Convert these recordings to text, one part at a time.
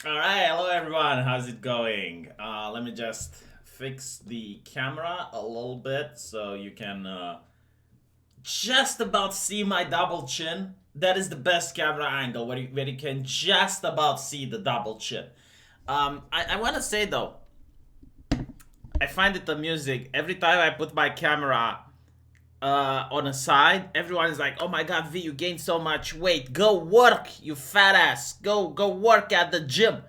All right, hello everyone. How's it going? Let me just fix the camera a little bit so you can just about see my double chin. That is the best camera angle where you can just about see the double chin. I want to say though, I find it amusing every time I put my camera on a side. Everyone is like, "Oh my God, V, you gained so much weight. Go work, you fat ass. Go work at the gym."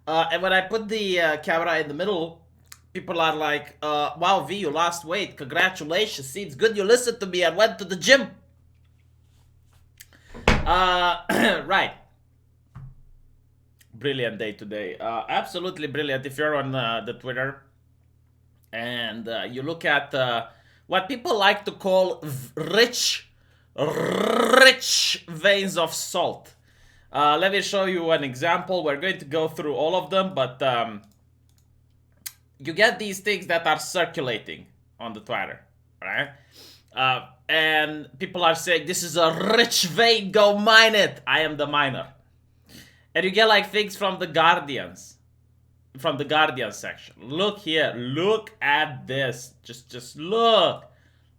And when I put the camera in the middle, people are like, "Wow, V, you lost weight. Congratulations. See, it's good you listened to me and went to the gym." Right. Brilliant day today. Absolutely brilliant. If you're on the Twitter and you look at what people like to call rich veins of salt. Let me show you an example. We're going to go through all of them, but you get these things that are circulating on the Twitter, right? And people are saying, "This is a rich vein, go mine it." I am the miner. And you get like things from the Guardian section. Look here, look at this. Just look.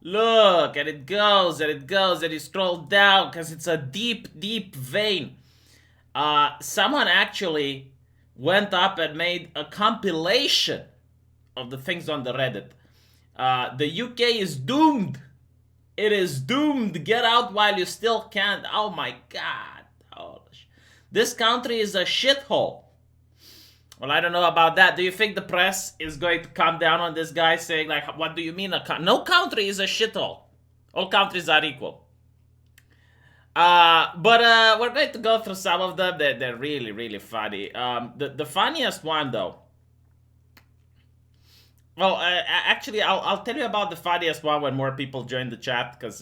Look, and it goes, and it goes, and you scroll down because it's a deep vein. Someone actually went up and made a compilation of the things on the Reddit. The UK is doomed. It is doomed. Get out while you still can. Oh my God. This country is a shithole. Well, I don't know about that. Do you think the press is going to come down on this guy saying, like, what do you mean? No country is a shithole. All countries are equal. But we're going to go through some of them. They're really funny. The funniest one, though. Well, actually, I'll tell you about the funniest one when more people join the chat, because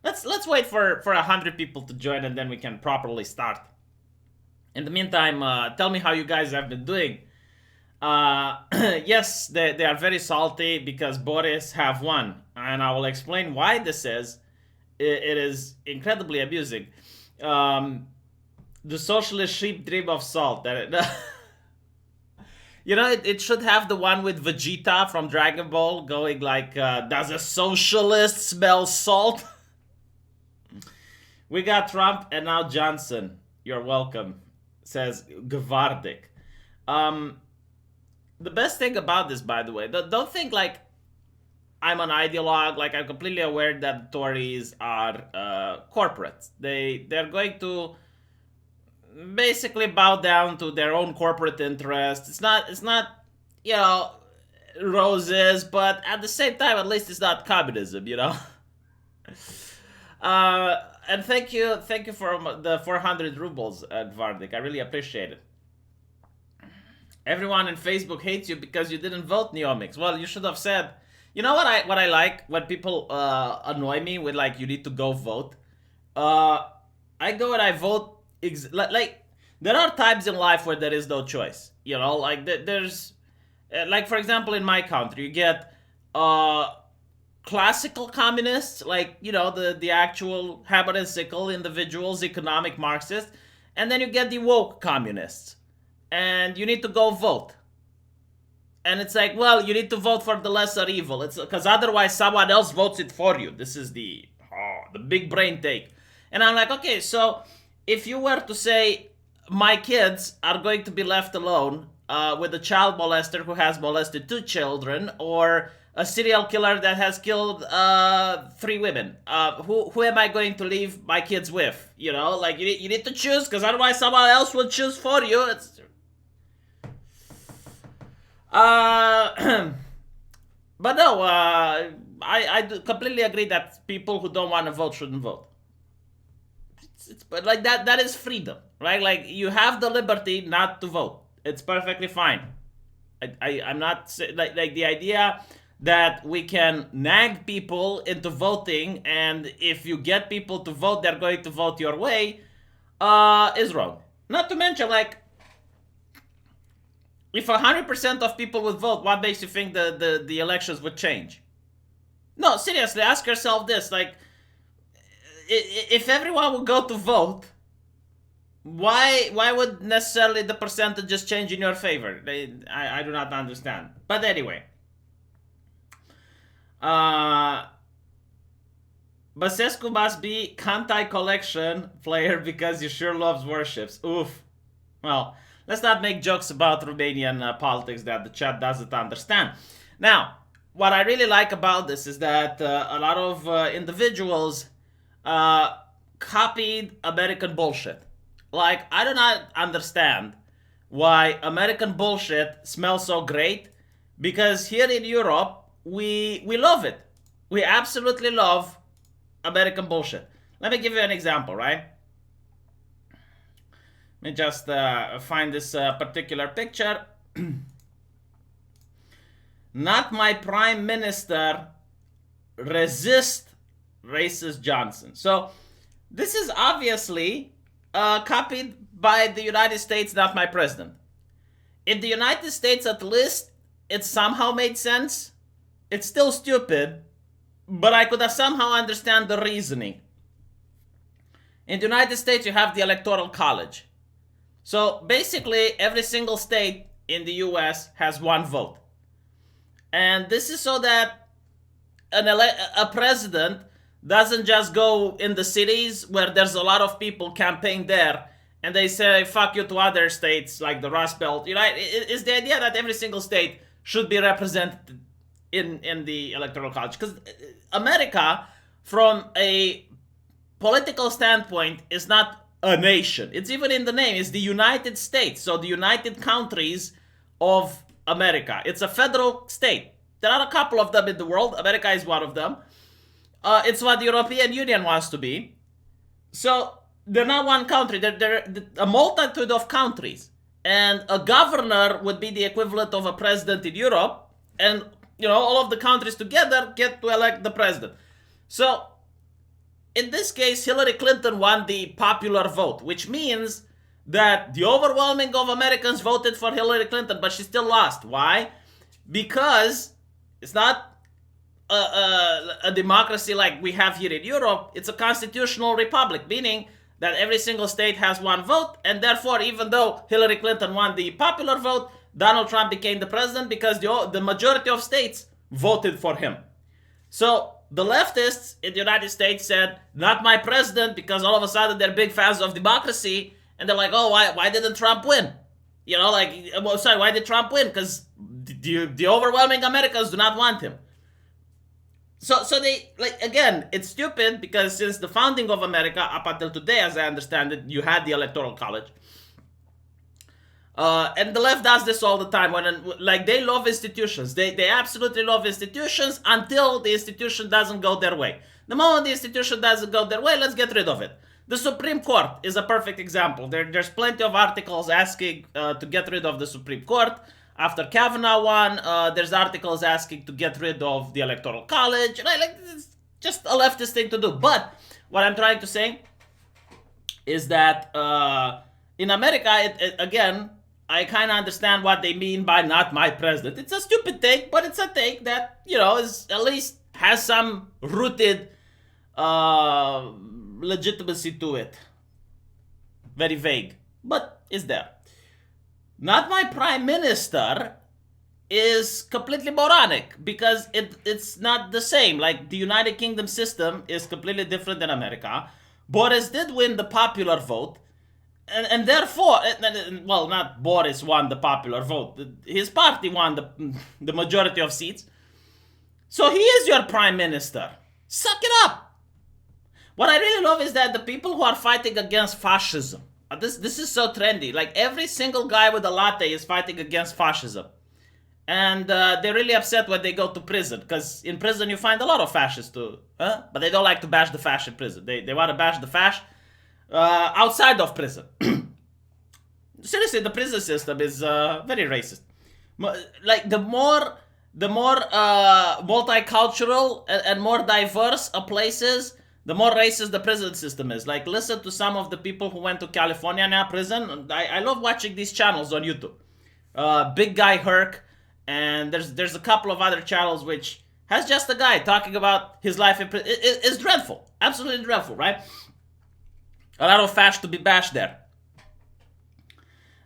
let's wait for 100 people to join, and then we can properly start. In the meantime, tell me how you guys have been doing. Yes, they are very salty because Boris have won, and I will explain why this is. It is incredibly amusing. The socialist sheep dream of salt. You know, it should have the one with Vegeta from Dragon Ball going like, "Does a socialist smell salt?" We got Trump and now Johnson. You're welcome, says Gvardik. The best thing about this, by the way, don't think like I'm an ideologue. Like, I'm completely aware that the Tories are corporates. They're going to basically bow down to their own corporate interests. It's not you know, roses, but at the same time, at least it's not communism. You know. And thank you for the 400 rubles, Gvardik. I really appreciate it. Everyone on Facebook hates you because you didn't vote, Neomix. Well, you should have said. You know what I like when people annoy me with, like, you need to go vote. I go and I vote. Like, there are times in life where there is no choice. You know, like there's like, for example, in my country, you get classical communists, like, you know, the actual hammer and sickle individuals, economic Marxists, and then you get the woke communists, and you need to go vote. And it's like, well, you need to vote for the lesser evil. It's because otherwise someone else votes it for you. This is the big brain take. And I'm like, okay, so if you were to say my kids are going to be left alone with a child molester who has molested 2 children, or a serial killer that has killed 3 women, who am I going to leave my kids with? You know, like, you need to choose, because otherwise someone else will choose for you. It's but no, I do completely agree that people who don't want to vote shouldn't vote. But like that is freedom, right? Like, you have the liberty not to vote. It's perfectly fine. I'm not like the idea that we can nag people into voting, and if you get people to vote, they're going to vote your way, is wrong. Not to mention, like, if 100% of people would vote, what makes you think the elections would change? No, seriously, ask yourself this. Like, if everyone would go to vote, why would necessarily the percentages change in your favor? I do not understand. But anyway, Basescu must be Kantai collection player because he sure loves warships. Oof. Well, let's not make jokes about Romanian politics that the chat doesn't understand. Now, what I really like about this is that a lot of individuals copied American bullshit. Like, I do not understand why American bullshit smells so great, because here in Europe, we love it. We absolutely love American bullshit. Let me give you an example, right? Let me just find this particular picture. Not my prime minister, resist racist Johnson. So this is obviously copied by the United States, not my president. In the United States, at least, it somehow made sense. It's still stupid, but I could have somehow understand the reasoning. In the United States, you have the Electoral College. So basically, every single state in the US has one vote. And this is so that a president doesn't just go in the cities where there's a lot of people campaign there and they say fuck you to other states like the Rust Belt. You know, it's the idea that every single state should be represented in the Electoral College. Because America, from a political standpoint, is not a nation. It's even in the name. It's the United States. So the United Countries of America. It's a federal state. There are a couple of them in the world. America is one of them. It's what the European Union wants to be. So they're not one country. They're a multitude of countries. And a governor would be the equivalent of a president in Europe. And, you know, all of the countries together get to elect the president. So in this case, Hillary Clinton won the popular vote, which means that the overwhelming of Americans voted for Hillary Clinton, but she still lost. Why? Because it's not a democracy like we have here in Europe. It's a constitutional republic, meaning that every single state has one vote, and therefore, even though Hillary Clinton won the popular vote, Donald Trump became the president because the majority of states voted for him. So the leftists in the United States said, not my president, because all of a sudden they're big fans of democracy, and they're like, oh, why didn't Trump win? You know, like, well, sorry, why did Trump win? Because the overwhelming Americans do not want him. So they, like, again, it's stupid because since the founding of America up until today, as I understand it, you had the Electoral College. And the left does this all the time. Like, they love institutions. They absolutely love institutions until the institution doesn't go their way. The moment the institution doesn't go their way, let's get rid of it. The Supreme Court is a perfect example. There's plenty of articles asking to get rid of the Supreme Court. After Kavanaugh won, there's articles asking to get rid of the Electoral College. Right? Like, it's just a leftist thing to do. But what I'm trying to say is that in America, again, I kind of understand what they mean by not my president. It's a stupid take, but it's a take that, you know, is at least has some rooted legitimacy to it. Very vague, but is there. Not my prime minister is completely moronic because it's not the same. Like, the United Kingdom system is completely different than America. Boris did win the popular vote. And therefore, well, not Boris won the popular vote. His party won the majority of seats. So he is your prime minister. Suck it up. What I really love is that the people who are fighting against fascism, this is so trendy. Like, every single guy with a latte is fighting against fascism. And they're really upset when they go to prison. Because in prison you find a lot of fascists too. But they don't like to bash the fascist in prison. They want to bash the fascist outside of prison. Seriously, the prison system is very racist. Like, the more multicultural and more diverse a place is, the more racist the prison system is. Like, listen to some of the people who went to California now prison. I love watching these channels on YouTube. Big Guy Herc, and there's a couple of other channels which has just a guy talking about his life in prison. It's dreadful, absolutely dreadful, right? A lot of fash to be bashed there.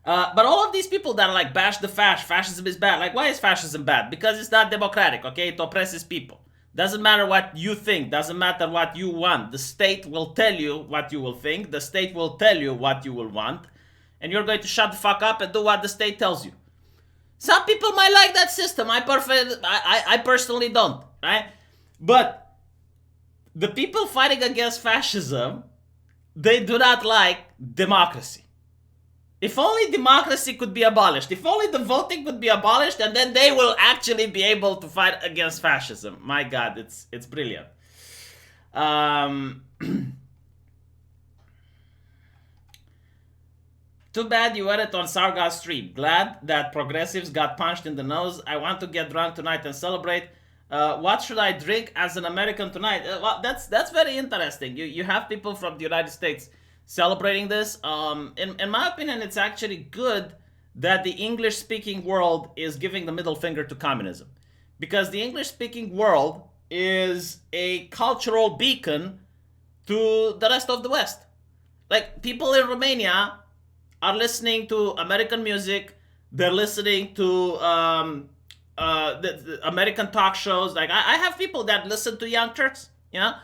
But all of these people that are like bash the fascism is bad. Like, why is fascism bad? Because it's not democratic, okay? It oppresses people. Doesn't matter what you think, doesn't matter what you want. The state will tell you what you will think, the state will tell you what you will want, and you're going to shut the fuck up and do what the state tells you. Some people might like that system. I personally don't, right? But the people fighting against fascism, they do not like democracy. If only democracy could be abolished, if only the voting could be abolished, and then they will actually be able to fight against fascism. My God, it's brilliant. Too bad you weren't on Sargas Street. Glad that progressives got punched in the nose. I want to get drunk tonight and celebrate. What should I drink as an American tonight? Well, that's very interesting. You have people from the United States celebrating this. In my opinion, it's actually good that the English-speaking world is giving the middle finger to communism, because the English-speaking world is a cultural beacon to the rest of the West. Like, people in Romania are listening to American music. They're listening to the American talk shows. Like, I have people that listen to Young Turks, you know?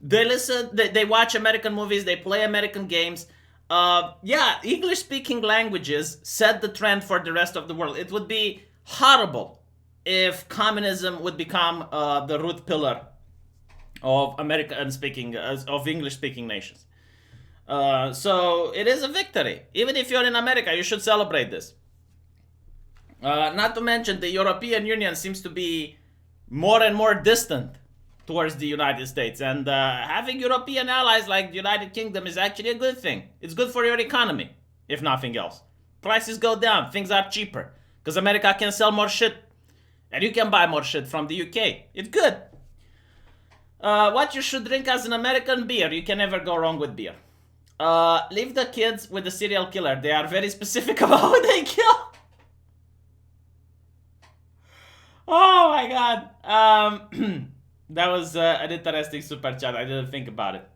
They watch American movies, they play American games. Yeah, English-speaking languages set the trend for the rest of the world. It would be horrible if communism would become the root pillar of of English-speaking nations. So it is a victory. Even if you're in America, you should celebrate this. Not to mention, the European Union seems to be more and more distant towards the United States, and having European allies like the United Kingdom is actually a good thing. It's good for your economy, if nothing else. Prices go down, things are cheaper, because America can sell more shit, and you can buy more shit from the UK. It's good. What you should drink as an American? Beer. You can never go wrong with beer. Leave the kids with the serial killer. They are very specific about who they kill. Oh my God. That was an interesting super chat. I didn't think about it.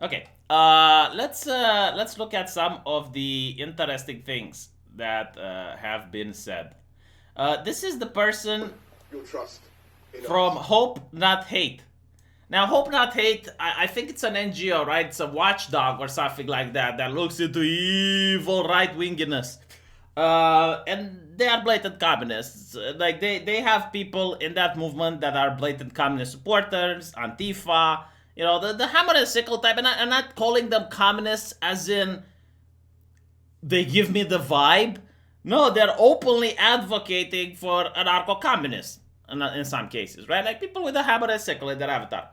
Okay, let's look at some of the interesting things that have been said. This is the person from Hope Not Hate. Now, Hope Not Hate, I think it's an NGO, right? It's a watchdog or something like that that looks into evil right-winginess. And they are blatant communists. Like, they have people in that movement that are blatant communist supporters, Antifa, you know, the hammer and sickle type. And I'm not calling them communists as in they give me the vibe. No, they're openly advocating for anarcho-communists in some cases, right? Like people with a hammer and sickle in their avatar.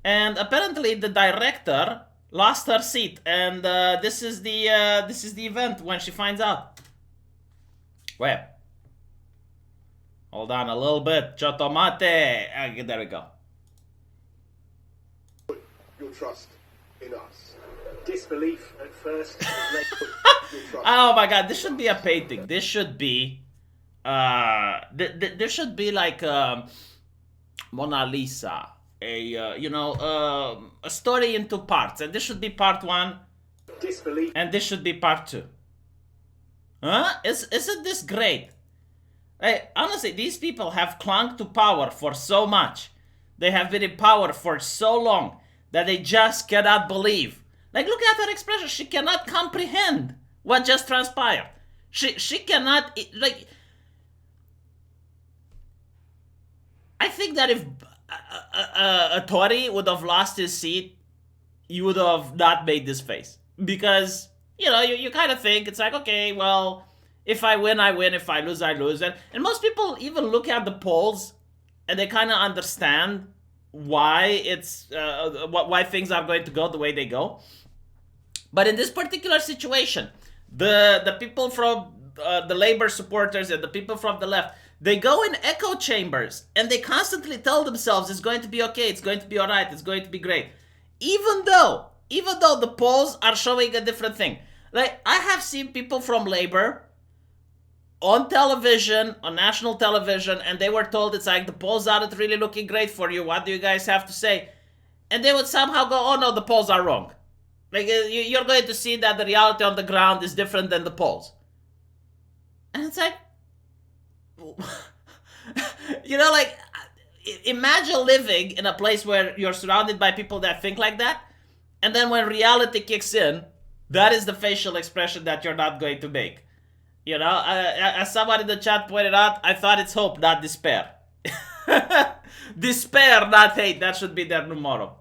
And apparently the director lost her seat, and this is the event when she finds out. Well, hold on a little bit. Chotomate. There we go. Your trust in us. Disbelief at first. Oh my God, this should be a painting. This should be there should be like Mona Lisa, a story in two parts, and this should be part one. Disbelief. And this should be part two. Huh? Isn't this great? Hey, honestly, these people have clung to power for so much. They have been in power for so long that they just cannot believe. Like, look at her expression. She cannot comprehend what just transpired. She cannot, like... I think that if a Tory would have lost his seat, you would have not made this face. Because... you kind of think, it's like, okay, well, if I win, I win. If I lose, I lose. And most people even look at the polls and they kind of understand why why things are going to go the way they go. But in this particular situation, the people from the Labour supporters and the people from the left, they go in echo chambers and they constantly tell themselves it's going to be okay, it's going to be all right, it's going to be great. Even though the polls are showing a different thing. Like, I have seen people from Labour on television, on national television, and they were told it's like, the polls aren't really looking great for you. What do you guys have to say? And they would somehow go, oh no, the polls are wrong. Like you're going to see that the reality on the ground is different than the polls. And it's like, like imagine living in a place where you're surrounded by people that think like that, and then when reality kicks in, that is the facial expression that you're not going to make. As someone in the chat pointed out, I thought it's hope, not despair. Despair, not hate. That should be their new motto.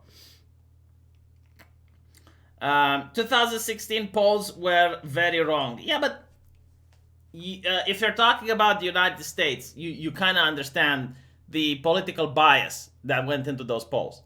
2016 polls were very wrong. Yeah, but if you're talking about the United States, you kind of understand the political bias that went into those polls.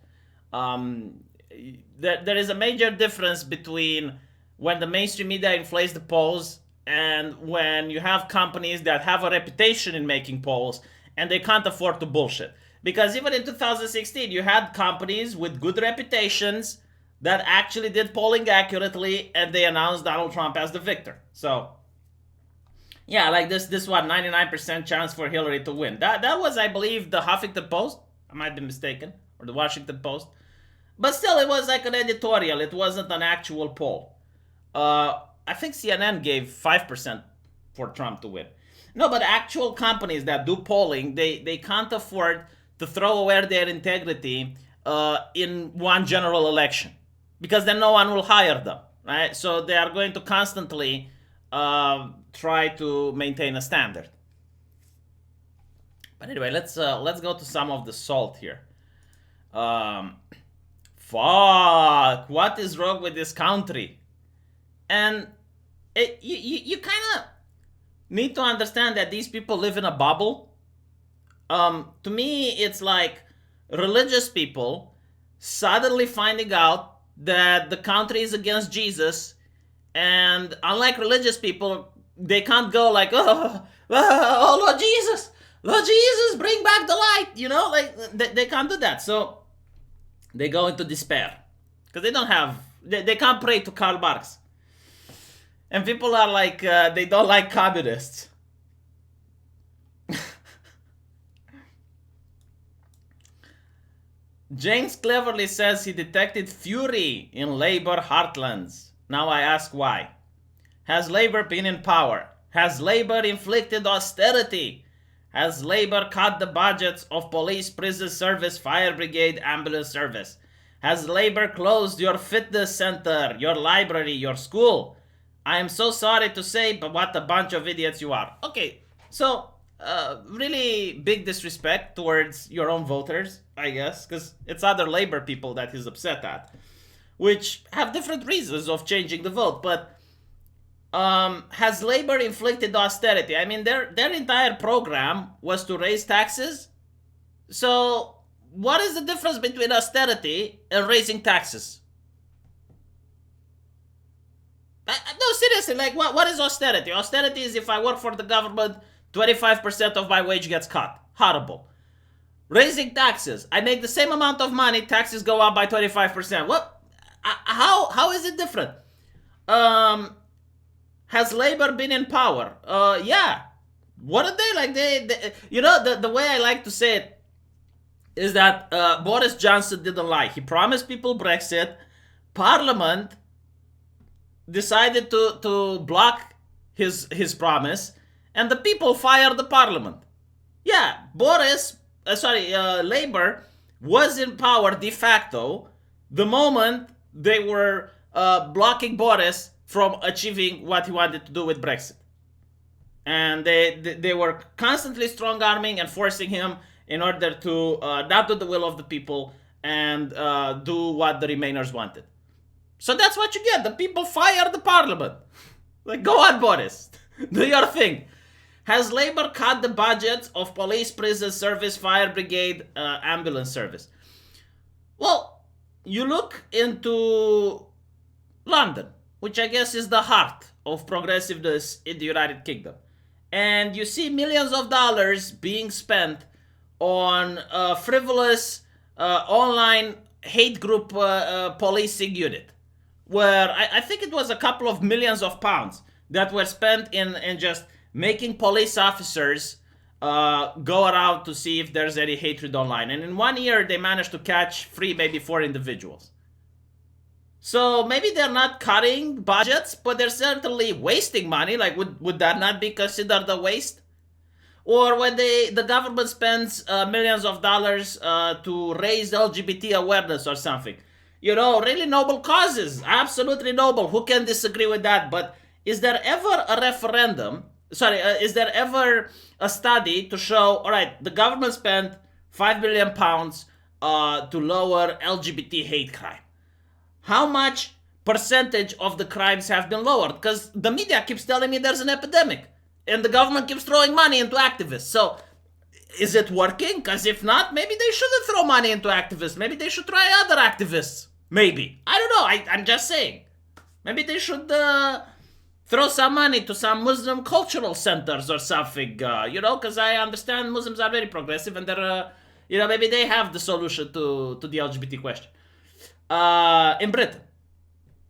There is a major difference between when the mainstream media inflates the polls and when you have companies that have a reputation in making polls and they can't afford to bullshit. Because even in 2016, you had companies with good reputations that actually did polling accurately and they announced Donald Trump as the victor. So, yeah, like this one, 99% chance for Hillary to win. That was, I believe, the Huffington Post. I might be mistaken. Or the Washington Post. But still, it was like an editorial. It wasn't an actual poll. I think CNN gave 5% for Trump to win. No, but actual companies that do polling, they can't afford to throw away their integrity in one general election. Because then no one will hire them, right? So they are going to constantly try to maintain a standard. But anyway, let's go to some of the salt here. Fuck, what is wrong with this country? And you kind of need to understand that these people live in a bubble. To me, it's like religious people suddenly finding out that the country is against Jesus, and unlike religious people, they can't go like, oh Lord Jesus, bring back the light, like they can't do that. So they go into despair because they can't pray to Karl Marx. And people are like, they don't like communists. James cleverly says he detected fury in labor heartlands. Now I ask why. Has labor been in power? Has labor inflicted austerity? Has labor cut the budgets of police, prison service, fire brigade, ambulance service? Has labor closed your fitness center, your library, your school? I am so sorry to say, but what a bunch of idiots you are. Okay, so really big disrespect towards your own voters, I guess, because it's other labor people that he's upset at, which have different reasons of changing the vote. But has labor inflicted austerity? I mean, their entire program was to raise taxes. So what is the difference between austerity and raising taxes? No, seriously, like what is austerity? Austerity is if I work for the government, 25% of my wage gets cut. Horrible. Raising taxes. I make the same amount of money, taxes go up by 25%. What? How is it different? Has labor been in power? Yeah. What are they like? The way I like to say it is that Boris Johnson didn't lie. He promised people Brexit. Parliament decided to block his promise, and the people fired the parliament. Yeah, Labour was in power de facto the moment they were blocking Boris from achieving what he wanted to do with Brexit. And they were constantly strong-arming and forcing him in order to not do the will of the people and do what the Remainers wanted. So that's what you get. The people fire the parliament. Like, go on, Boris. Do your thing. Has Labour cut the budgets of police, prison service, fire brigade, ambulance service? Well, you look into London, which I guess is the heart of progressiveness in the United Kingdom. And you see millions of dollars being spent on a frivolous online hate group policing unit, where I think it was a couple of millions of pounds that were spent in just making police officers go around to see if there's any hatred online. And in 1 year, they managed to catch 3, maybe 4 individuals. So maybe they're not cutting budgets, but they're certainly wasting money. Like, would that not be considered a waste? Or when the government spends millions of dollars to raise LGBT awareness or something, really noble causes, absolutely noble. Who can disagree with that? But is there ever a referendum? Sorry, is there ever a study to show? All right, the government spent £5 billion to lower LGBT hate crime. How much percentage of the crimes have been lowered? Because the media keeps telling me there's an epidemic and the government keeps throwing money into activists. So is it working? Because if not, maybe they shouldn't throw money into activists. Maybe they should try other activists. Maybe. I don't know. I'm just saying. Maybe they should throw some money to some Muslim cultural centers or something, because I understand Muslims are very progressive and they're, maybe they have the solution to the LGBT question. In Britain,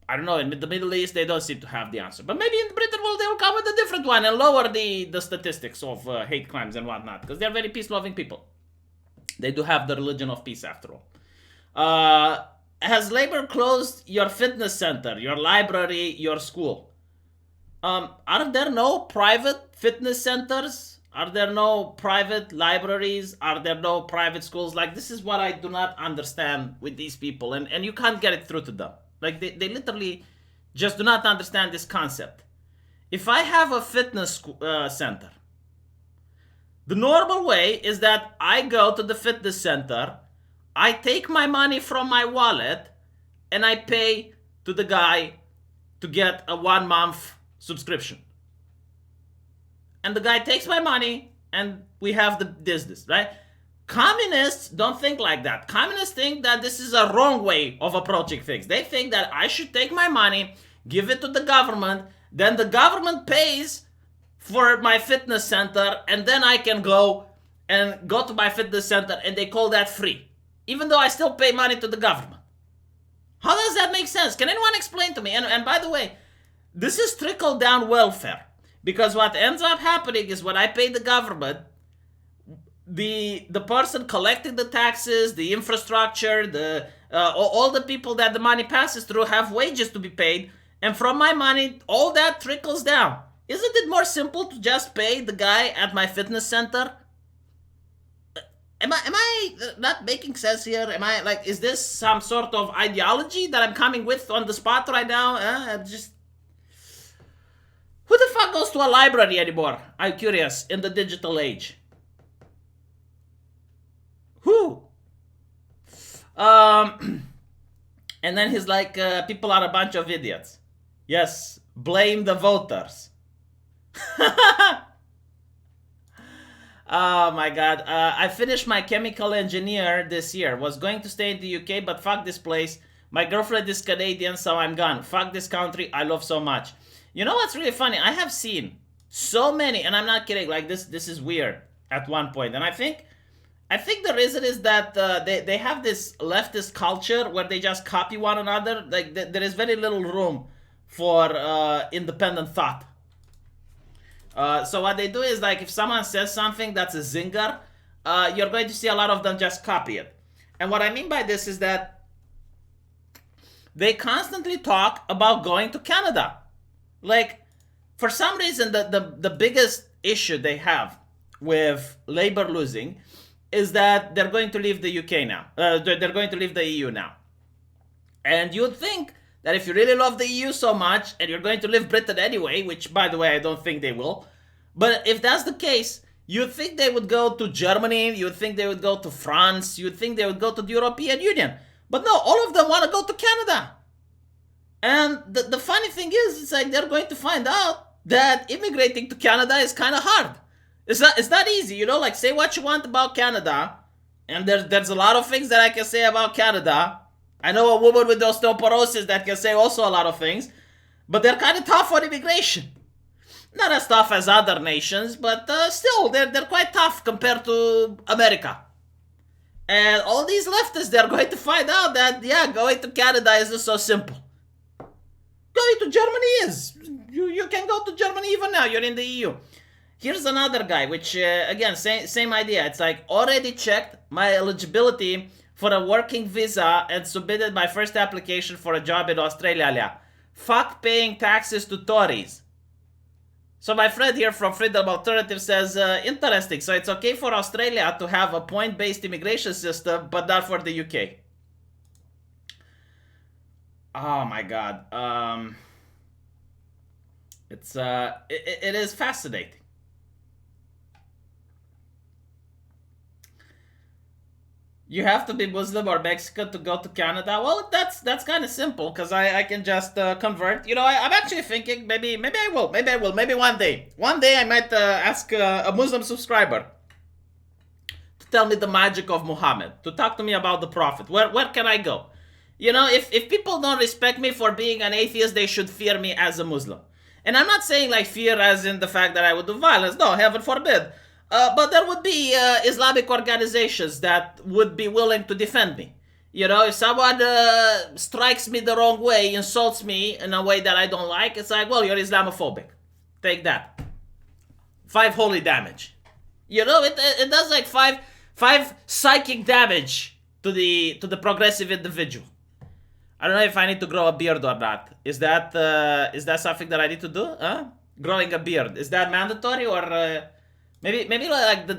I don't know, in the Middle East, they don't seem to have the answer. But maybe in Britain, they will come with a different one and lower the statistics of hate crimes and whatnot, because they're very peace-loving people. They do have the religion of peace, after all. Has Labor closed your fitness center, your library, your school? Are there no private fitness centers? Are there no private libraries? Are there no private schools? Like, this is what I do not understand with these people, and you can't get it through to them. Like, they literally just do not understand this concept. If I have a fitness center, the normal way is that I go to the fitness center, I take my money from my wallet, and I pay to the guy to get a 1 month subscription. And the guy takes my money, and we have the business, right? Communists don't think like that. Communists think that this is a wrong way of approaching things. They think that I should take my money, give it to the government, then the government pays for my fitness center, and then I can go to my fitness center, and they call that free, even though I still pay money to the government. How does that make sense? Can anyone explain to me? And by the way, this is trickle-down welfare, because what ends up happening is when I pay the government, the person collecting the taxes, the infrastructure, all the people that the money passes through have wages to be paid, and from my money, all that trickles down. Isn't it more simple to just pay the guy at my fitness center? Am I not making sense here? Am I like, is this some sort of ideology that I'm coming with on the spot right now? Who the fuck goes to a library anymore? I'm curious, in the digital age. Who? And then he's like, people are a bunch of idiots. Yes, blame the voters. Oh my god. I finished my chemical engineer this year. Was going to stay in the UK, but fuck this place. My girlfriend is Canadian, so I'm gone. Fuck this country I love so much. You know what's really funny? I have seen so many, and I'm not kidding, like this is weird at one point. And I think the reason is that they have this leftist culture where they just copy one another. Like, there is very little room for independent thought. So what they do is, like, if someone says something that's a zinger, you're going to see a lot of them just copy it. And what I mean by this is that they constantly talk about going to Canada. Like, for some reason, the biggest issue they have with Labour losing is that they're going to leave the UK now. They're going to leave the EU now. And you'd think that if you really love the EU so much, and you're going to leave Britain anyway, which, by the way, I don't think they will, but if that's the case, you'd think they would go to Germany, you'd think they would go to France, you'd think they would go to the European Union. But no, all of them want to go to Canada. And the funny thing is, it's like they're going to find out that immigrating to Canada is kind of hard. It's not easy, like, say what you want about Canada, and there's a lot of things that I can say about Canada. I know a woman with osteoporosis that can say also a lot of things, but they're kind of tough on immigration. Not as tough as other nations, but still, they're quite tough compared to America. And all these leftists, they're going to find out that, yeah, going to Canada isn't so simple. Going to Germany is. You can go to Germany even now, you're in the EU. Here's another guy, which, again, same idea. It's like, already checked my eligibility for a working visa and submitted my first application for a job in Australia. Fuck paying taxes to Tories. So my friend here from Freedom Alternative says, interesting. So it's okay for Australia to have a point-based immigration system, but not for the UK. Oh my god. It is fascinating. You have to be Muslim or Mexican to go to Canada. Well, that's kind of simple because I can just convert. You know, I'm actually thinking maybe I will. Maybe one day I might ask a Muslim subscriber to tell me the magic of Muhammad, to talk to me about the Prophet. Where can I go? You know, if people don't respect me for being an atheist, they should fear me as a Muslim. And I'm not saying like fear as in the fact that I would do violence. No, heaven forbid. But there would be Islamic organizations that would be willing to defend me. You know, if someone strikes me the wrong way, insults me in a way that I don't like, it's like, well, you're Islamophobic. Take that. 5 holy damage. You know, it does like five psychic damage to the progressive individual. I don't know if I need to grow a beard or not. Is that something that I need to do? Huh? Growing a beard, is that mandatory or? Maybe like the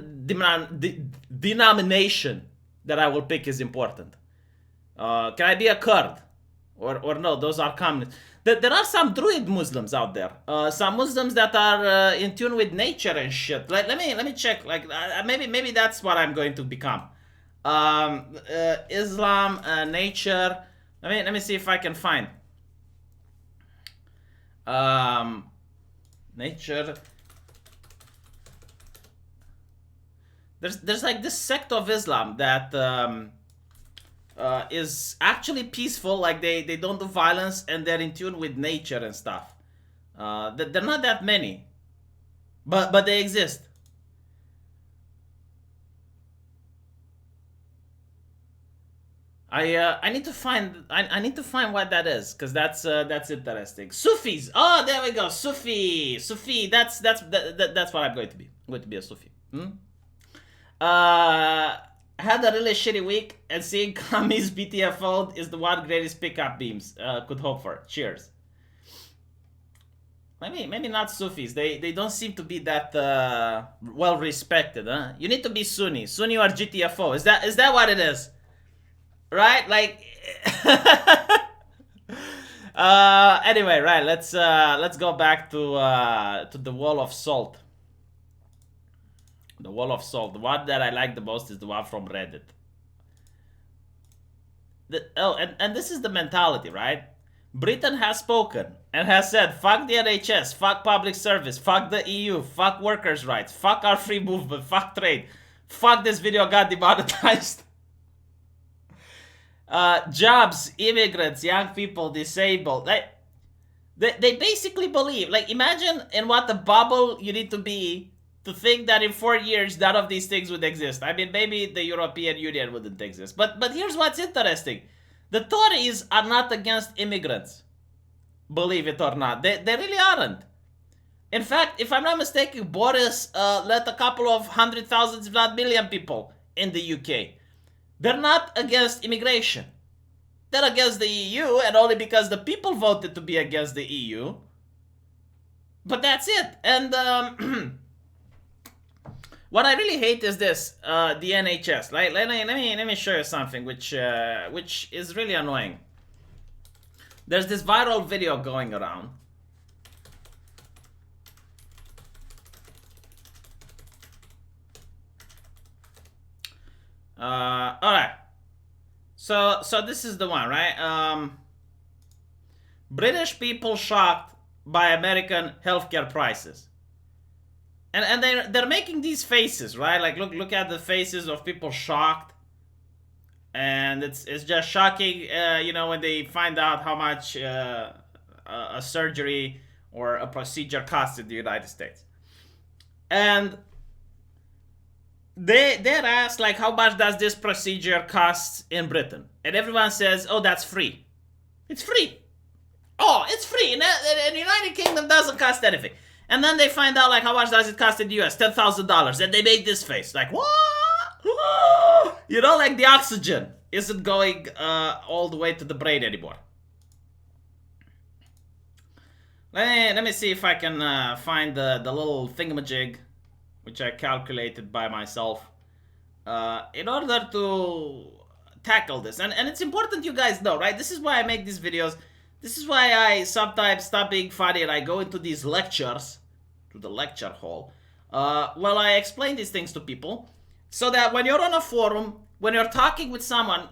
denomination that I will pick is important. Can I be a Kurd? Or no, those are communists. There are some Druid Muslims out there. Some Muslims that are in tune with nature and shit. Let me check. Like maybe that's what I'm going to become. Islam, nature. Let me see if I can find. Nature. There's like this sect of Islam that is actually peaceful, like they don't do violence and they're in tune with nature and stuff. They're not that many, but they exist. I need to find what that is, because that's interesting. Sufis. Oh, there we go. Sufi. That's what I'm going to be. I'm going to be a Sufi. Had a really shitty week, and seeing Kami's BTFO is the one greatest pickup beams could hope for. Cheers. Maybe not Sufis. They don't seem to be that well respected, huh? You need to be Sunni or GTFO. Is that what it is? Right? Like anyway, right, let's go back to the wall of salt. The wall of salt. The one that I like the most is the one from Reddit. And this is the mentality, right? Britain has spoken and has said, fuck the NHS, fuck public service, fuck the EU, fuck workers' rights, fuck our free movement, fuck trade, fuck this video got demonetized. Jobs, immigrants, young people, disabled. They basically believe, like, imagine in what a bubble you need to be to think that in 4 years none of these things would exist. I mean, maybe the European Union wouldn't exist. But here's what's interesting. The Tories are not against immigrants. Believe it or not. They really aren't. In fact, if I'm not mistaken, Boris let a couple of 100,000, if not million people in the UK. They're not against immigration. They're against the EU, and only because the people voted to be against the EU. But that's it. And what I really hate is this, the NHS. Like, let me show you something which is really annoying. There's this viral video going around. All right. So this is the one, right? British people shocked by American healthcare prices. And they're making these faces, right? Like look at the faces of people shocked, and it's just shocking, you know, when they find out how much a surgery or a procedure costs in the United States, and they're asked like, how much does this procedure cost in Britain? And everyone says, oh, that's free. It's free. Oh, it's free. And the United Kingdom doesn't cost anything. And then they find out, like, how much does it cost in the US? $10,000. And they make this face. Like, what? You know, like the oxygen. isn't going all the way to the brain anymore. Let me see if I can find the little thingamajig, which I calculated by myself, in order to tackle this. And it's important you guys know, right? This is why I make these videos. This is why I sometimes stop being funny and I go into these lectures, to the lecture hall, while I explain these things to people, so that when you're on a forum, when you're talking with someone,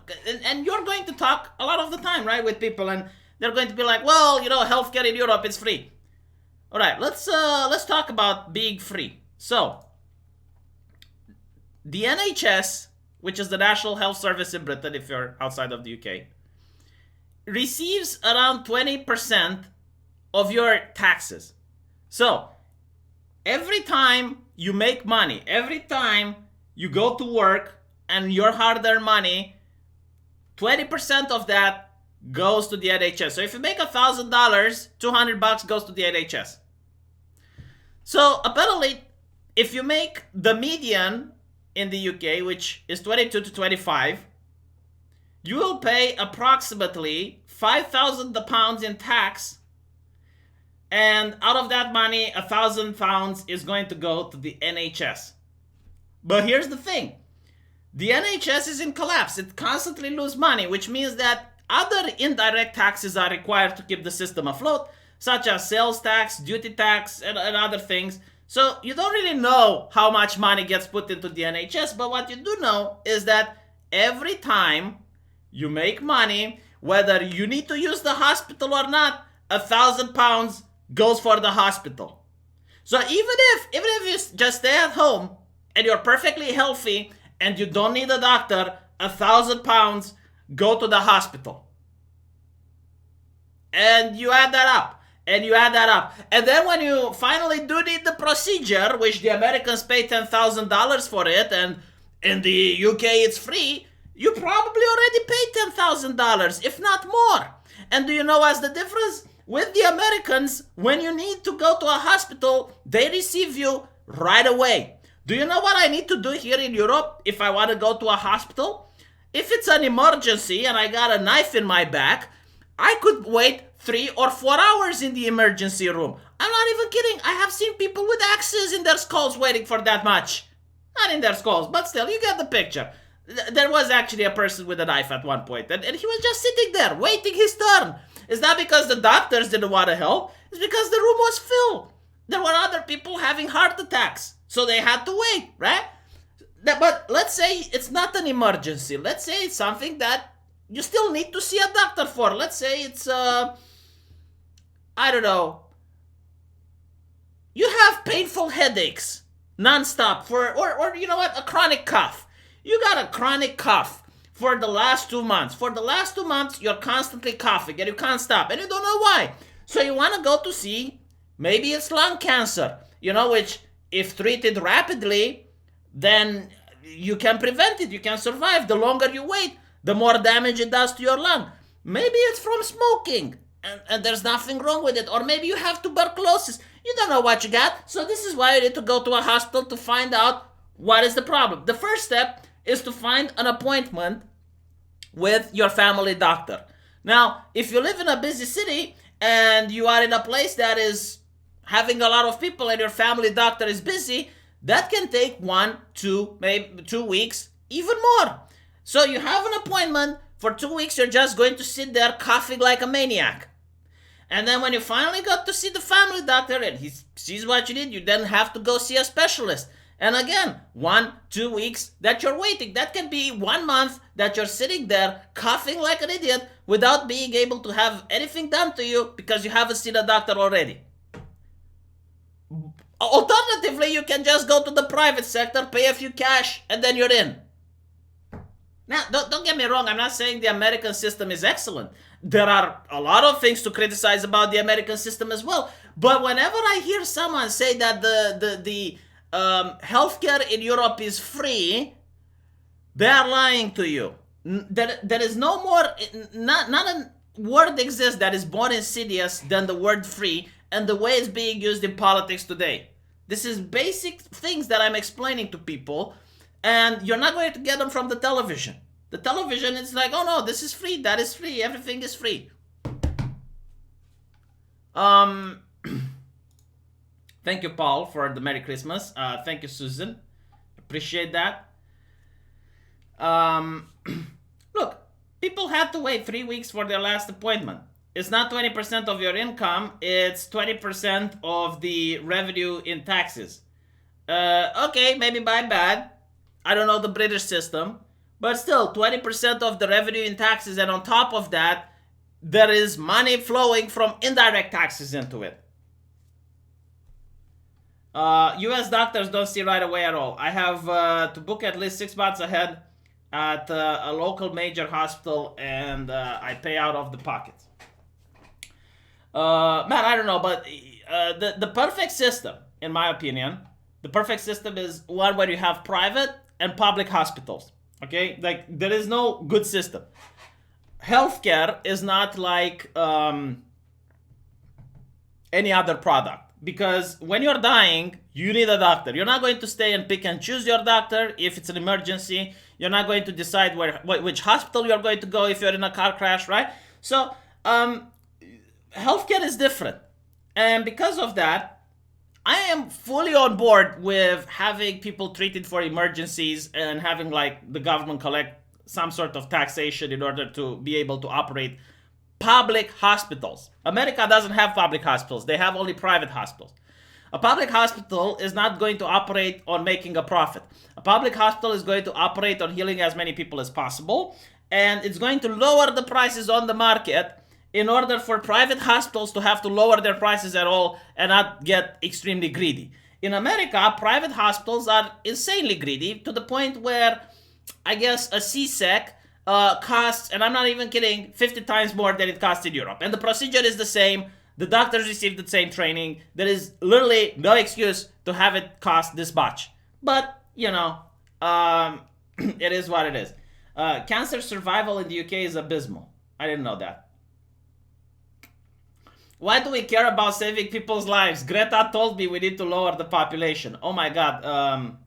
and you're going to talk a lot of the time, right, with people, and they're going to be like, well, you know, healthcare in Europe is free. All right, let's talk about being free. So, the NHS, which is the National Health Service in Britain, if you're outside of the UK, receives around 20% of your taxes. So, every time you make money, every time you go to work and your hard-earned money, 20% of that goes to the NHS. So if you make $1,000, $200 goes to the NHS. So apparently, if you make the median in the UK, which is 22 to 25, you will pay approximately £5,000 in tax, and out of that money, £1,000 is going to go to the NHS. But here's the thing. The NHS is in collapse. It constantly loses money, which means that other indirect taxes are required to keep the system afloat, such as sales tax, duty tax, and other things. So you don't really know how much money gets put into the NHS, but what you do know is that every time you make money, whether you need to use the hospital or not, £1,000 goes for the hospital. So even if you just stay at home and you're perfectly healthy and you don't need a doctor, £1,000 go to the hospital. And you add that up, and you add that up. And then when you finally do need the procedure, which the Americans pay $10,000 for it, and in the UK it's free, you probably already paid $10,000, if not more. And do you know what's the difference? With the Americans, when you need to go to a hospital, they receive you right away. Do you know what I need to do here in Europe if I want to go to a hospital? If it's an emergency and I got a knife in my back, I could wait 3 or 4 hours in the emergency room. I'm not even kidding. I have seen people with axes in their skulls waiting for that much. Not in their skulls, but still, you get the picture. There was actually a person with a knife at one point, and he was just sitting there, waiting his turn. It's not because the doctors didn't want to help. It's because the room was filled. There were other people having heart attacks, so they had to wait, right? But let's say it's not an emergency. Let's say it's something that you still need to see a doctor for. Let's say it's, I don't know, you have painful headaches nonstop or you know what, a chronic cough. You got a chronic cough for the last 2 months. For the last 2 months, you're constantly coughing and you can't stop and you don't know why. So you want to go to see, maybe it's lung cancer, you know, which if treated rapidly, then you can prevent it, you can survive. The longer you wait, the more damage it does to your lung. Maybe it's from smoking, and there's nothing wrong with it. Or maybe you have tuberculosis. You don't know what you got. So this is why you need to go to a hospital to find out what is the problem. The first step is to find an appointment with your family doctor. Now, if you live in a busy city and you are in a place that is having a lot of people and your family doctor is busy, that can take 1, 2, maybe 2 weeks, even more. So you have an appointment, for 2 weeks you're just going to sit there coughing like a maniac. And then when you finally got to see the family doctor and he sees what you need, you then have to go see a specialist. And again, 1, 2 weeks that you're waiting. That can be 1 month that you're sitting there coughing like an idiot without being able to have anything done to you because you haven't seen a doctor already. Alternatively, you can just go to the private sector, pay a few cash, and then you're in. Now, don't get me wrong, I'm not saying the American system is excellent. There are a lot of things to criticize about the American system as well. But whenever I hear someone say that the healthcare in Europe is free, they are lying to you. There is no more, not a word exists that is more insidious than the word free and the way it's being used in politics today. This is basic things that I'm explaining to people, and you're not going to get them from the television. The television is like, oh no, this is free, that is free, everything is free. Thank you, Paul, for the Merry Christmas. Thank you, Susan. Appreciate that. Look, people had to wait 3 weeks for their last appointment. It's not 20% of your income, it's 20% of the revenue in taxes. Okay, maybe my bad. I don't know the British system. But still, 20% of the revenue in taxes, and on top of that, there is money flowing from indirect taxes into it. US doctors don't see right away at all. I have to book at least 6 months ahead at a local major hospital, and I pay out of the pocket. Man, I don't know, but the perfect system, in my opinion, the perfect system is one where you have private and public hospitals. Okay, like there is no good system. Healthcare is not like any other product, because when you're dying, you need a doctor. You're not going to stay and pick and choose your doctor if it's an emergency. You're not going to decide which hospital you're going to go if you're in a car crash, right? So healthcare is different, and because of that, I am fully on board with having people treated for emergencies and having like the government collect some sort of taxation in order to be able to operate public hospitals. America doesn't have public hospitals. They have only private hospitals. A public hospital is not going to operate on making a profit. A public hospital is going to operate on healing as many people as possible, and it's going to lower the prices on the market in order for private hospitals to have to lower their prices at all and not get extremely greedy. In America, private hospitals are insanely greedy to the point where I guess a C-sec costs, and I'm not even kidding, 50 times more than it costs in Europe. And the procedure is the same. The doctors receive the same training. There is literally no excuse to have it cost this much. But, you know, it is what it is. Cancer survival in the UK is abysmal. I didn't know that. Why do we care about saving people's lives? Greta told me we need to lower the population. Oh my god.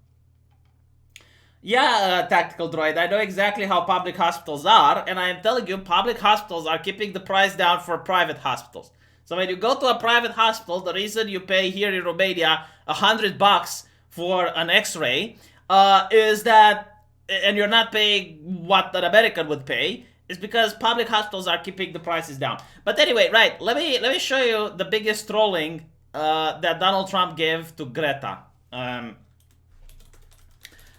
Yeah, Tactical Droid, I know exactly how public hospitals are, and I am telling you, public hospitals are keeping the price down for private hospitals. So when you go to a private hospital, the reason you pay here in Romania $100 for an X-ray is that, and you're not paying what an American would pay, is because public hospitals are keeping the prices down. But anyway, right, let me show you the biggest trolling that Donald Trump gave to Greta.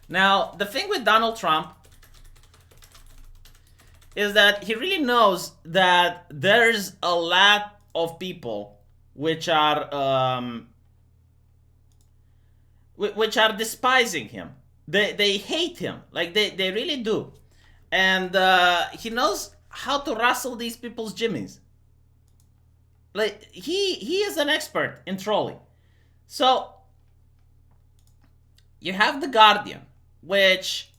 Now, the thing with Donald Trump is that he really knows that there's a lot of people which are despising him. They hate him, like they really do. And he knows how to rustle these people's jimmies. Like he is an expert in trolling. So you have The Guardian, which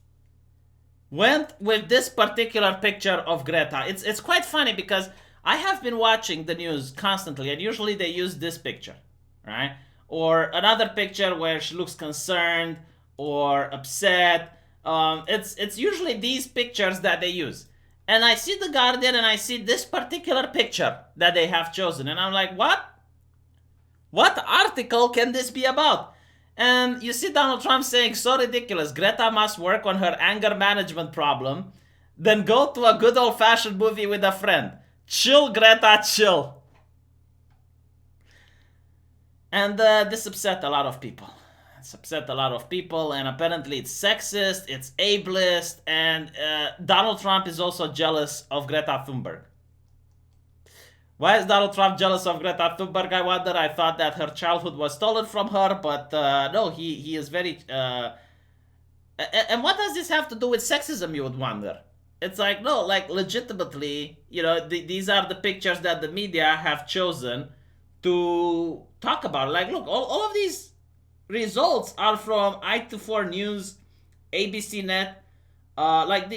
went with this particular picture of Greta. It's quite funny because I have been watching the news constantly, and usually they use this picture, right? Or another picture where she looks concerned or upset. It's usually these pictures that they use. And I see The Guardian and I see this particular picture that they have chosen. And I'm like, what? What article can this be about? And you see Donald Trump saying, so ridiculous, Greta must work on her anger management problem, then go to a good old-fashioned movie with a friend. Chill, Greta, chill. And this upset a lot of people. It's upset a lot of people, and apparently it's sexist, it's ableist, and Donald Trump is also jealous of Greta Thunberg. Why is Donald Trump jealous of Greta Thunberg, I wonder? I thought that her childhood was stolen from her, but no, he is very... and what does this have to do with sexism, you would wonder? It's like, no, like, legitimately, you know, these are the pictures that the media have chosen to talk about. Like, look, all of these results are from I24 News, ABC Net.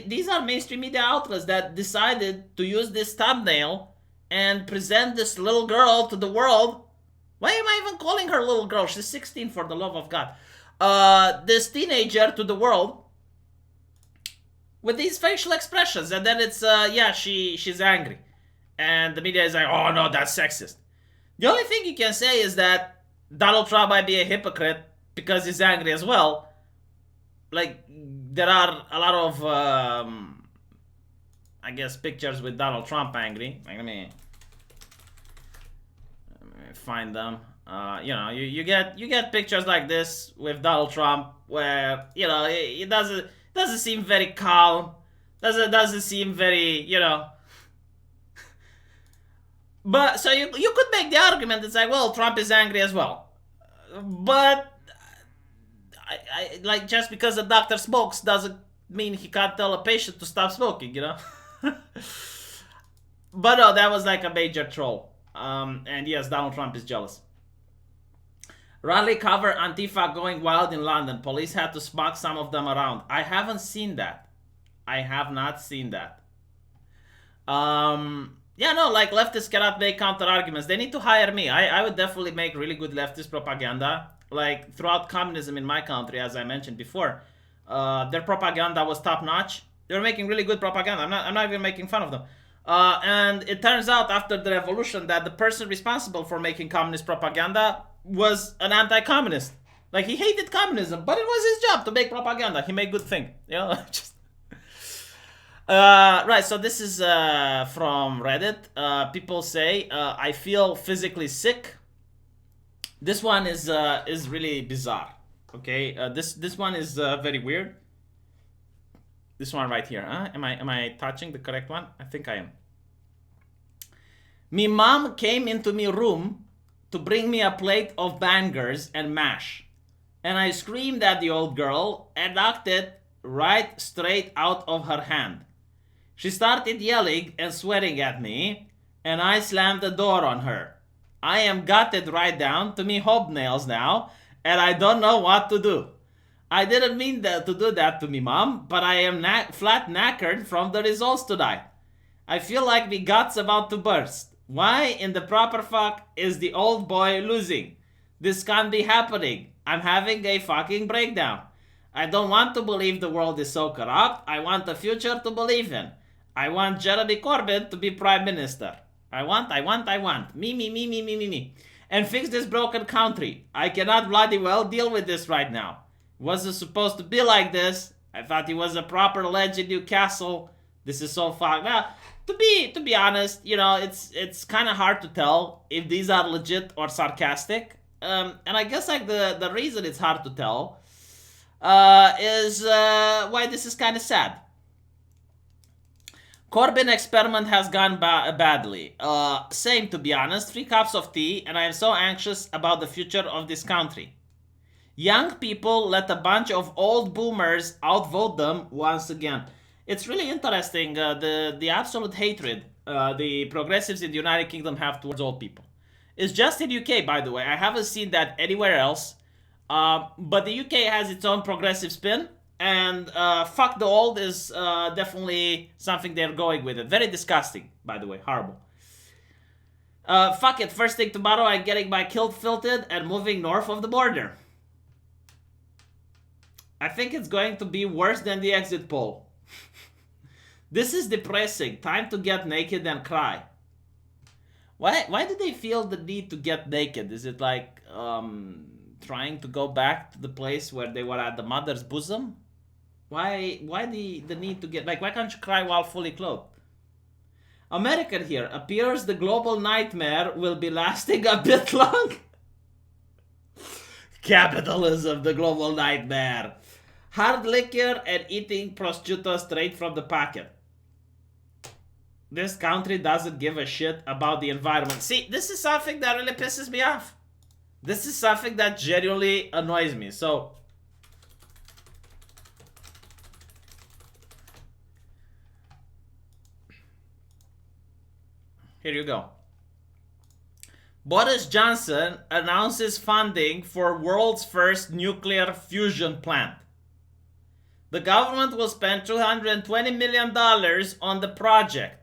These are mainstream media outlets that decided to use this thumbnail and present this little girl to the world. Why am I even calling her little girl? She's 16, for the love of God. This teenager to the world with these facial expressions, and then it's yeah, she's angry, and the media is like, oh no, that's sexist. The only thing you can say is that Donald Trump might be a hypocrite because he's angry as well. Like, there are a lot of I guess pictures with Donald Trump angry. Like, let me find them. You know, you get pictures like this with Donald Trump where, you know, it doesn't seem very calm. Doesn't seem very, you know. But so you could make the argument that's like, well, Trump is angry as well. But I like, just because a doctor smokes doesn't mean he can't tell a patient to stop smoking, you know. But no, that was like a major troll. And yes, Donald Trump is jealous. Rally cover Antifa going wild in London. Police had to smack some of them around. I haven't seen that. I have not seen that. Yeah, no, like, leftists cannot make counter arguments. They need to hire me. I would definitely make really good leftist propaganda. Like, throughout communism in my country, as I mentioned before, their propaganda was top notch. They were making really good propaganda. I'm not even making fun of them. And it turns out after the revolution that the person responsible for making communist propaganda was an anti-communist. Like, he hated communism, but it was his job to make propaganda. He made good thing, you know. Just right. So this is from Reddit. People say, I feel physically sick. This one is really bizarre. Okay, this one is very weird. This one right here. Huh? Am I touching the correct one? I think I am. Me mom came into me room to bring me a plate of bangers and mash, and I screamed at the old girl and knocked it right straight out of her hand. She started yelling and swearing at me, and I slammed the door on her. I am gutted right down to me hobnails now, and I don't know what to do. I didn't mean to do that to me mom, but I am flat knackered from the results tonight. I feel like me guts about to burst. Why in the proper fuck is the old boy losing? This can't be happening. I'm having a fucking breakdown. I don't want to believe the world is so corrupt. I want the future to believe in. I want Jeremy Corbyn to be prime minister. I want. Me. And fix this broken country. I cannot bloody well deal with this right now. It wasn't supposed to be like this. I thought he was a proper legend in Newcastle. This is so fucked. Now, to be honest, you know, it's kind of hard to tell if these are legit or sarcastic. And I guess like the reason it's hard to tell is why this is kind of sad. Corbyn experiment has gone badly. Same, to be honest. 3 cups of tea, and I am so anxious about the future of this country. Young people let a bunch of old boomers outvote them once again. It's really interesting, the absolute hatred the progressives in the United Kingdom have towards old people. It's just in UK, by the way. I haven't seen that anywhere else. But the UK has its own progressive spin. And fuck the old is definitely something they're going with it. Very disgusting, by the way. Horrible. Fuck it. First thing tomorrow, I'm getting my kilt filtered and moving north of the border. I think it's going to be worse than the exit poll. This is depressing. Time to get naked and cry. Why do they feel the need to get naked? Is it like trying to go back to the place where they were at the mother's bosom? Why the need to get, like, why can't you cry while fully clothed? American here. Appears the global nightmare will be lasting a bit long. Capitalism, the global nightmare. Hard liquor and eating prosciutto straight from the packet. This country doesn't give a shit about the environment. See, this is something that really pisses me off. This is something that genuinely annoys me. So, here you go. Boris Johnson announces funding for world's first nuclear fusion plant. The government will spend $220 million on the project.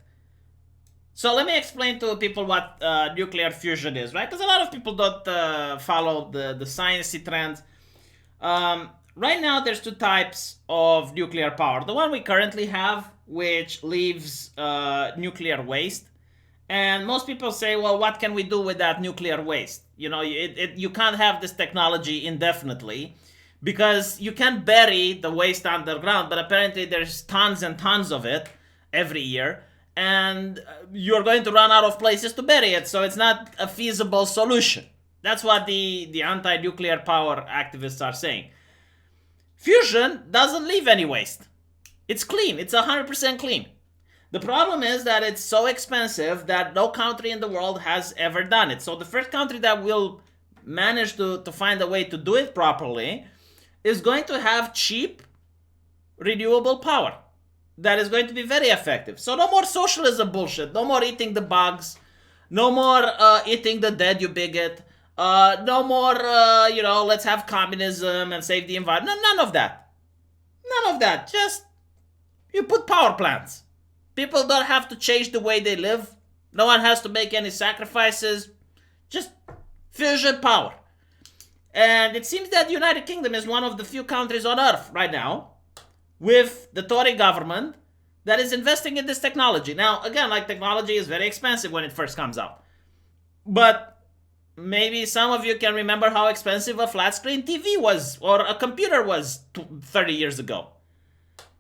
So let me explain to people what nuclear fusion is, right? Because a lot of people don't follow the sciencey trends. right now there's two types of nuclear power. The one we currently have, which leaves nuclear waste, and most people say, well, what can we do with that nuclear waste? You can't have this technology indefinitely because you can't bury the waste underground, but apparently there's tons and tons of it every year, and you're going to run out of places to bury it, so it's not a feasible solution. That's what the anti-nuclear power activists are saying. Fusion doesn't leave any waste. It's clean. It's 100% clean. The problem is that it's so expensive that no country in the world has ever done it. So the first country that will manage to find a way to do it properly is going to have cheap, renewable power that is going to be very effective. So no more socialism bullshit. No more eating the bugs. No more eating the dead, you bigot. No more, let's have communism and save the environment. None of that. None of that. Just, you put power plants. People don't have to change the way they live. No one has to make any sacrifices. Just fusion power. And it seems that the United Kingdom is one of the few countries on earth right now with the Tory government that is investing in this technology. Now, again, technology is very expensive when it first comes out. But maybe some of you can remember how expensive a flat screen TV was or a computer was 30 years ago.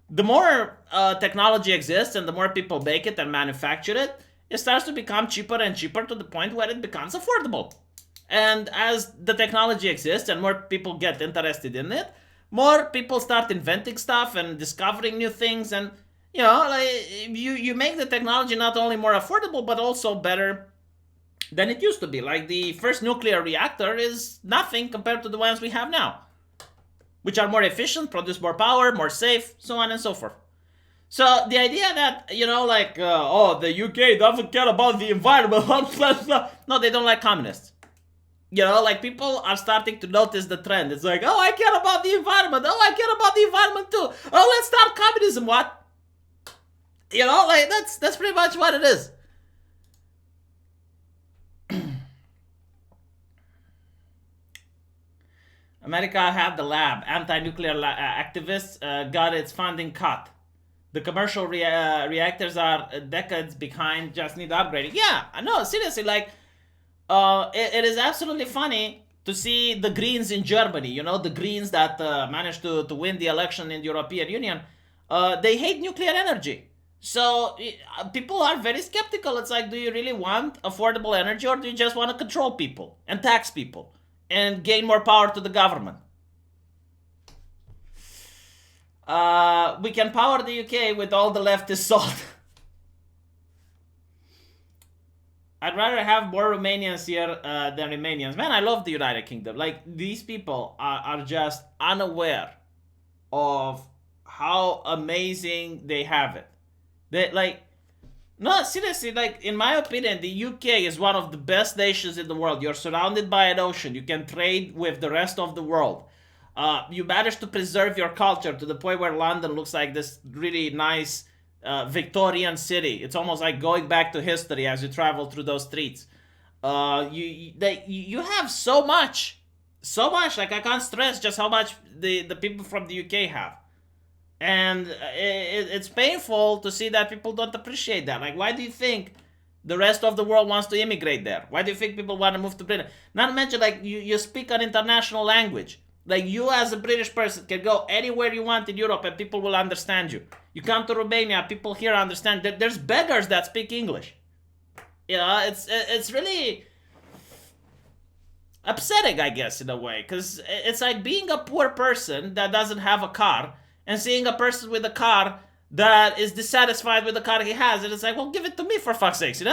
The more technology exists and the more people make it and manufacture it, it starts to become cheaper and cheaper to the point where it becomes affordable. And as the technology exists and more people get interested in it, more people start inventing stuff and discovering new things. And, you make the technology not only more affordable, but also better than it used to be. Like the first nuclear reactor is nothing compared to the ones we have now, which are more efficient, produce more power, more safe, so on and so forth. So the idea that, the UK doesn't care about the environment, no, they don't like communists. People are starting to notice the trend. It's like, oh, I care about the environment. Oh, I care about the environment too. Oh, let's start communism. What? That's pretty much what it is. America had the lab. Anti-nuclear activists got its funding cut. The commercial reactors are decades behind, just need upgrading. Yeah, no, seriously, it is absolutely funny to see the Greens in Germany, the Greens that managed to win the election in the European Union. They hate nuclear energy. So people are very skeptical. It's like, do you really want affordable energy or do you just want to control people and tax people and gain more power to the government? We can power the UK with all the leftist salt. I'd rather have more Romanians here than Romanians. Man, I love the United Kingdom. These people are just unaware of how amazing they have it. No, seriously, in my opinion, the UK is one of the best nations in the world. You're surrounded by an ocean. You can trade with the rest of the world. You manage to preserve your culture to the point where London looks like this really nice Victorian city. It's almost like going back to history as you travel through those streets. You have so much. I can't stress just how much the people from the UK have. And it's painful to see that people don't appreciate that. Why do you think the rest of the world wants to immigrate there? Why do you think people want to move to Britain? Not to mention, you speak an international language. You as a British person can go anywhere you want in Europe and people will understand you. You come to Romania, people here understand that there's beggars that speak English. It's really upsetting, I guess, in a way. Because it's like being a poor person that doesn't have a car and seeing a person with a car that is dissatisfied with the car he has. And it's like, well, give it to me for fuck's sakes,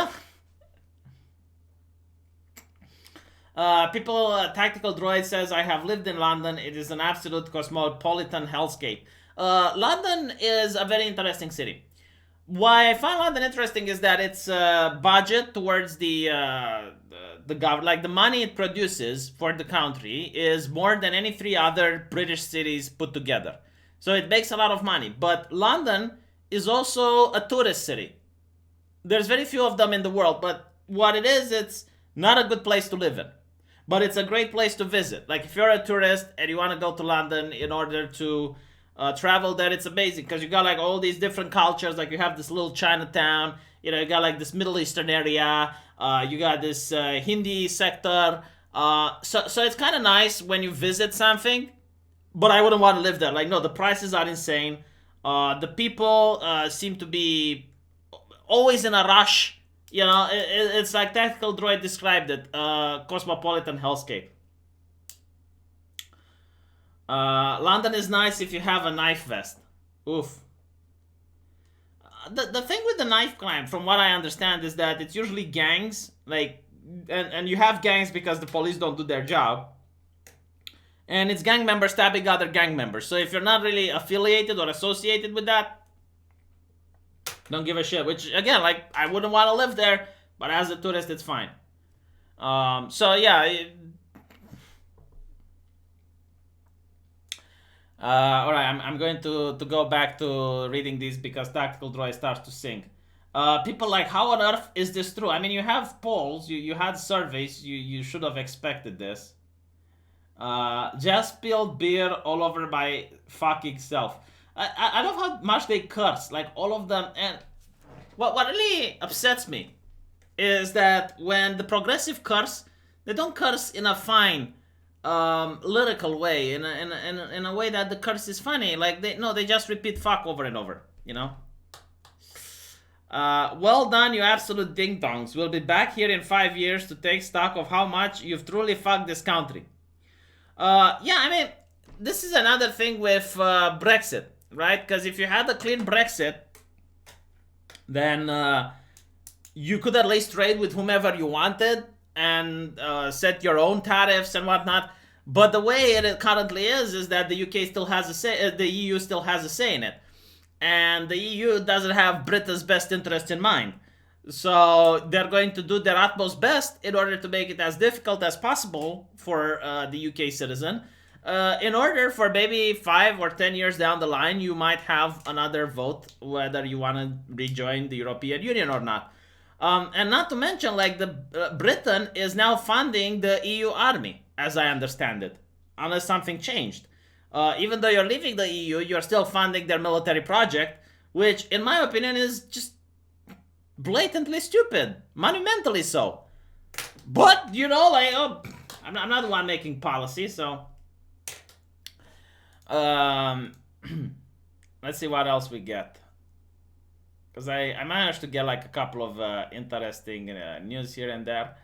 Tactical Droid says, I have lived in London. It is an absolute cosmopolitan hellscape. London is a very interesting city. Why I find London interesting is that its budget towards the government, the money it produces for the country, is more than any three other British cities put together. So it makes a lot of money. But London is also a tourist city. There's very few of them in the world, but what it is, it's not a good place to live in. but it's a great place to visit. Like if you're a tourist and you want to go to London in order to travel there, it's amazing because you got like all these different cultures. Like you have this little Chinatown, you got like this Middle Eastern area, you got this Hindi sector. So it's kind of nice when you visit something, but I wouldn't want to live there. Like, no, the prices are insane. The people seem to be always in a rush. It's like Tactical Droid described it, cosmopolitan hellscape. London is nice if you have a knife vest. Oof. The thing with the knife crime, from what I understand, is that it's usually gangs, like, and you have gangs because the police don't do their job. And it's gang members stabbing other gang members. So if you're not really affiliated or associated with that, don't give a shit. Which, again, like, I wouldn't want to live there, but as a tourist, it's fine. So yeah. Alright, I'm going to go back to reading these because Tactical Droid starts to sing. People like, how on earth is this true? I mean, you have polls, you had surveys, you should have expected this. Just spilled beer all over my fucking self. I love how much they curse, like all of them. And what really upsets me is that when the progressive curse, they don't curse in a fine, lyrical way, in a way that the curse is funny. Like they just repeat fuck over and over. Well done, you absolute ding dongs. We'll be back here in 5 years to take stock of how much you've truly fucked this country. Yeah, I mean, this is another thing with Brexit, right? Because if you had a clean Brexit, then you could at least trade with whomever you wanted and set your own tariffs and whatnot. But the way it currently is that the UK still has a say, the EU still has a say in it, and the EU doesn't have Britain's best interest in mind. So they're going to do their utmost best in order to make it as difficult as possible for the UK citizen. In order for maybe 5 or 10 years down the line, you might have another vote whether you want to rejoin the European Union or not. And not to mention, like, Britain is now funding the EU army, as I understand it, unless something changed. Even though you're leaving the EU, you're still funding their military project, which, in my opinion, is just blatantly stupid, monumentally so. But I'm not the one making policy, so let's see what else we get, because I managed to get like a couple of interesting news here and there.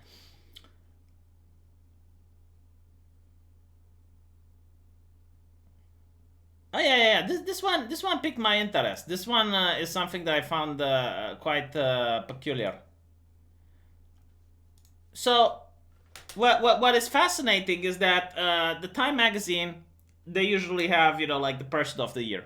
Oh yeah. This one piqued my interest. This one is something that I found quite peculiar. So, what is fascinating is that the Time magazine, they usually have like the person of the year,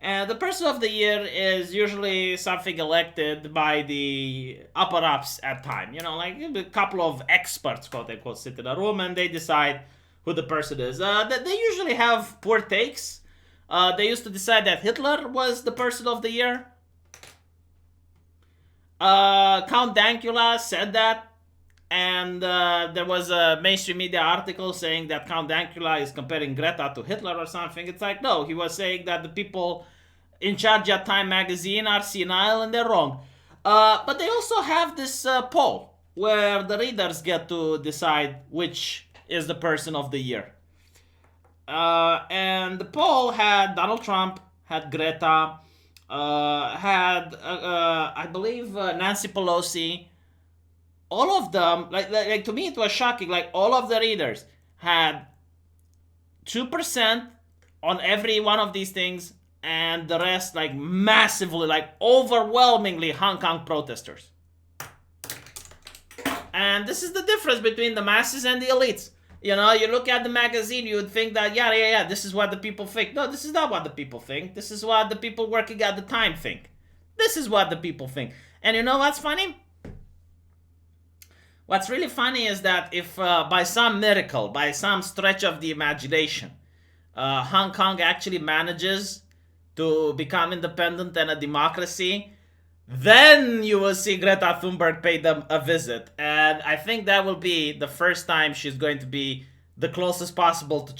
and the person of the year is usually something elected by the upper ups at Time. Like a couple of experts, quote unquote, sit in a room and they decide who the person is. They usually have poor takes. They used to decide that Hitler was the person of the year. Count Dankula said that, and there was a mainstream media article saying that Count Dankula is comparing Greta to Hitler or something. It's like, no, he was saying that the people in charge at Time magazine are senile and they're wrong. But they also have this poll where the readers get to decide which is the person of the year. And the poll had Donald Trump, had Greta, had I believe Nancy Pelosi. All of them, like to me, it was shocking. Like all of the readers had 2% on every one of these things, and the rest like massively, like overwhelmingly Hong Kong protesters. And this is the difference between the masses and the elites. You look at the magazine, you would think that, yeah, this is what the people think. No, this is not what the people think. This is what the people working at the Time think. This is what the people think. And you know what's funny? What's really funny is that if by some miracle, by some stretch of the imagination, Hong Kong actually manages to become independent and a democracy, then you will see Greta Thunberg pay them a visit. And I think that will be the first time she's going to be the closest possible to